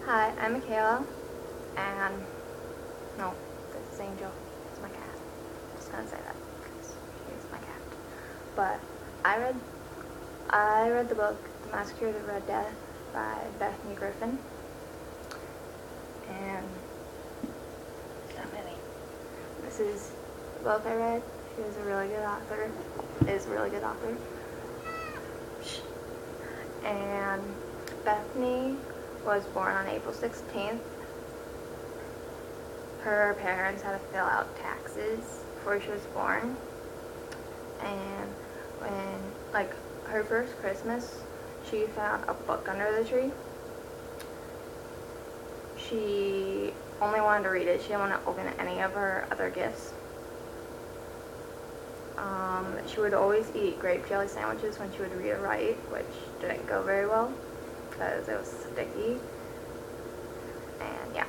Hi, I'm Michaela, and no, this is Angel. It's my cat. I'm just gonna say that because she's my cat. But I read, I read the book *The Massacre of the Red Death* by Bethany Griffin, and so many. This is the book I read. She was a really good author. Is a really good author, and Bethany was born on April 16th. Her parents had to fill out taxes before she was born, and when, like, her first Christmas, she found a book under the tree. She only wanted to read it. She didn't want to open any of her other gifts. She would always eat grape jelly sandwiches when she would read or write, which didn't go very well because it was sticky. And yeah.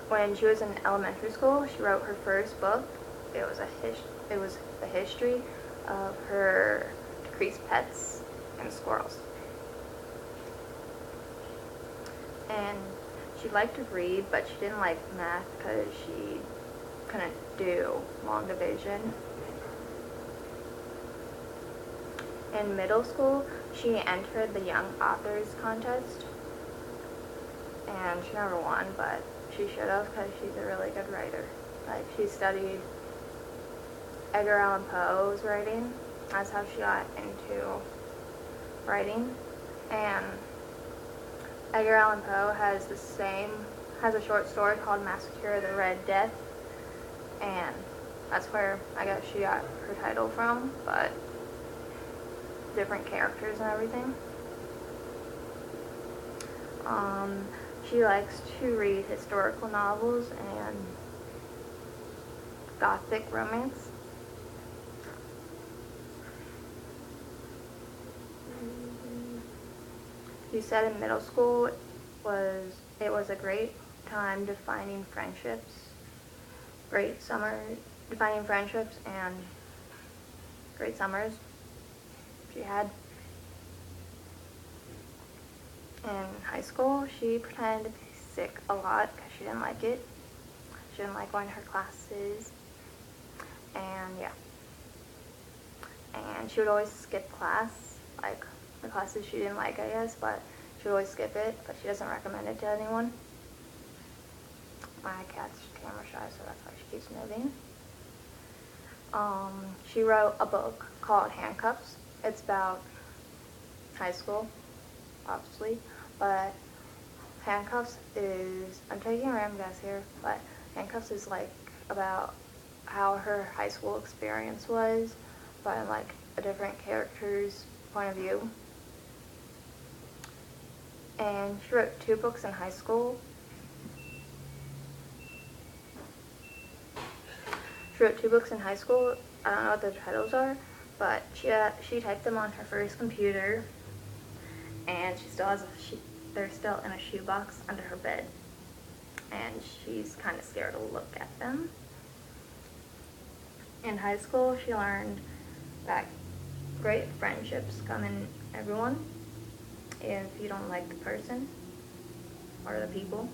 When she was in elementary school, she wrote her first book. It was the history of her decreased pets and squirrels. And she liked to read, but she didn't like math because she couldn't do long division. In middle school, she entered the Young Authors Contest, and she never won, but she should have because she's a really good writer. Like, she studied Edgar Allan Poe's writing. That's how she got into writing. And Edgar Allan Poe has a short story called *Massacre of the Red Death*, and that's where I guess she got her title from, but different characters and everything. She likes to read historical novels and gothic romance. She said in middle school it was a great time defining friendships, defining friendships and great summers she had. In high school, she pretended to be sick a lot because she didn't like it. She didn't like going to her classes, and yeah. And she would always skip class, like the classes she didn't like, I guess, but she would always skip it, but she doesn't recommend it to anyone. My cat's camera shy, so that's why she keeps moving. She wrote a book called *Handcuffs*. It's about high school, obviously, but *Handcuffs* is, I'm taking a random guess here, but *Handcuffs* is like about how her high school experience was, but in like a different character's point of view. And she wrote 2 books in high school. She wrote 2 books in high school. I don't know what their titles are, but she typed them on her first computer, and they're still in a shoebox under her bed, and she's kind of scared to look at them. In high school, she learned that great friendships come in everyone if you don't like the person or the people.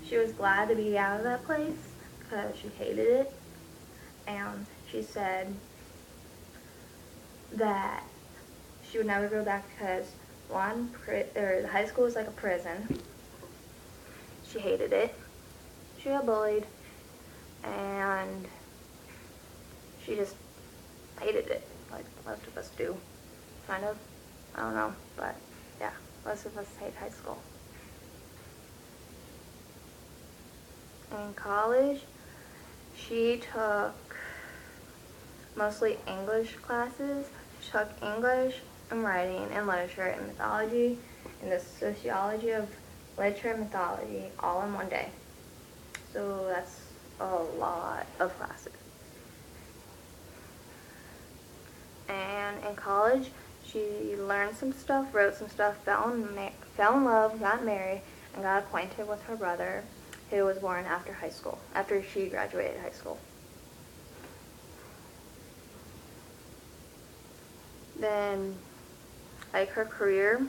She was glad to be out of that place because she hated it, and she said that she would never go back because the high school was like a prison. She hated it. She got bullied, and she just hated it, like most of us do, kind of. I don't know, but yeah, most of us hate high school. In college, she took mostly English classes. She took English and writing and literature and mythology and the sociology of literature and mythology all in one day. So that's a lot of classes. And in college, she learned some stuff, wrote some stuff, fell in love, got married, and got acquainted with her brother, who was born after she graduated high school. Then like her career,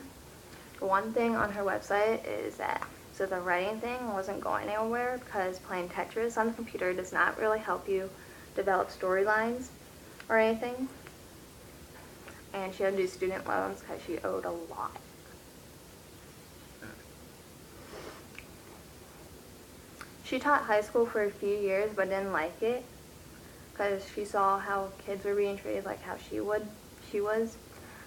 one thing on her website is that so the writing thing wasn't going anywhere because playing Tetris on the computer does not really help you develop storylines or anything. And she had to do student loans because she owed a lot. She taught high school for a few years but didn't like it because she saw how kids were being treated like how she was.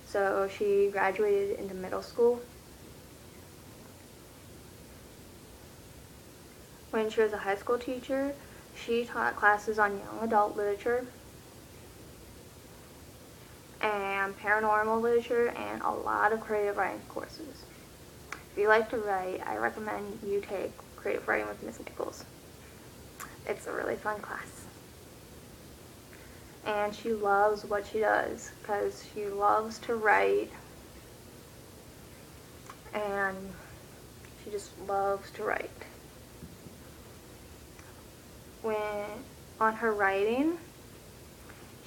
So she graduated into middle school. When she was a high school teacher, she taught classes on young adult literature and paranormal literature and a lot of creative writing courses. If you like to write, I recommend you take creative writing with Miss Nichols. It's a really fun class. And she loves what she does because she loves to write and she just loves to write. When on her writing,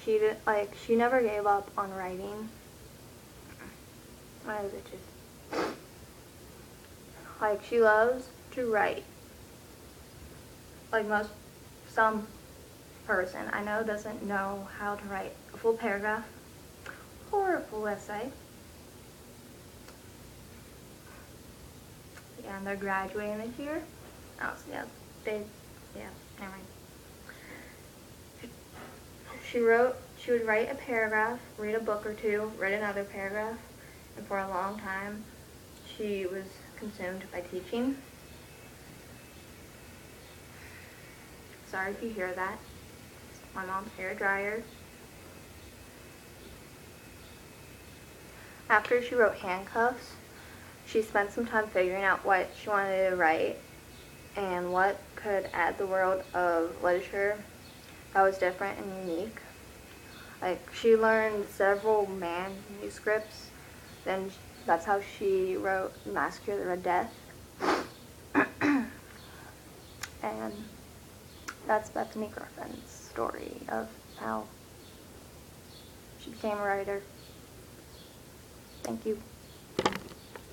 she never gave up on writing. My bitches. Like she loves to write. Like some person I know doesn't know how to write a full paragraph or a full essay. Yeah, and they're graduating this year. Oh, yeah, never mind. She would write a paragraph, read a book or two, read another paragraph, and for a long time, she was consumed by teaching. Sorry if you hear that. It's my mom's hair dryer. After she wrote Handcuffs, she spent some time figuring out what she wanted to write and what could add the world of literature that was different and unique. Like, she learned several manuscripts, then that's how she wrote Massacre of the Red Death. And that's Bethany Griffin's story of how she became a writer. Thank you.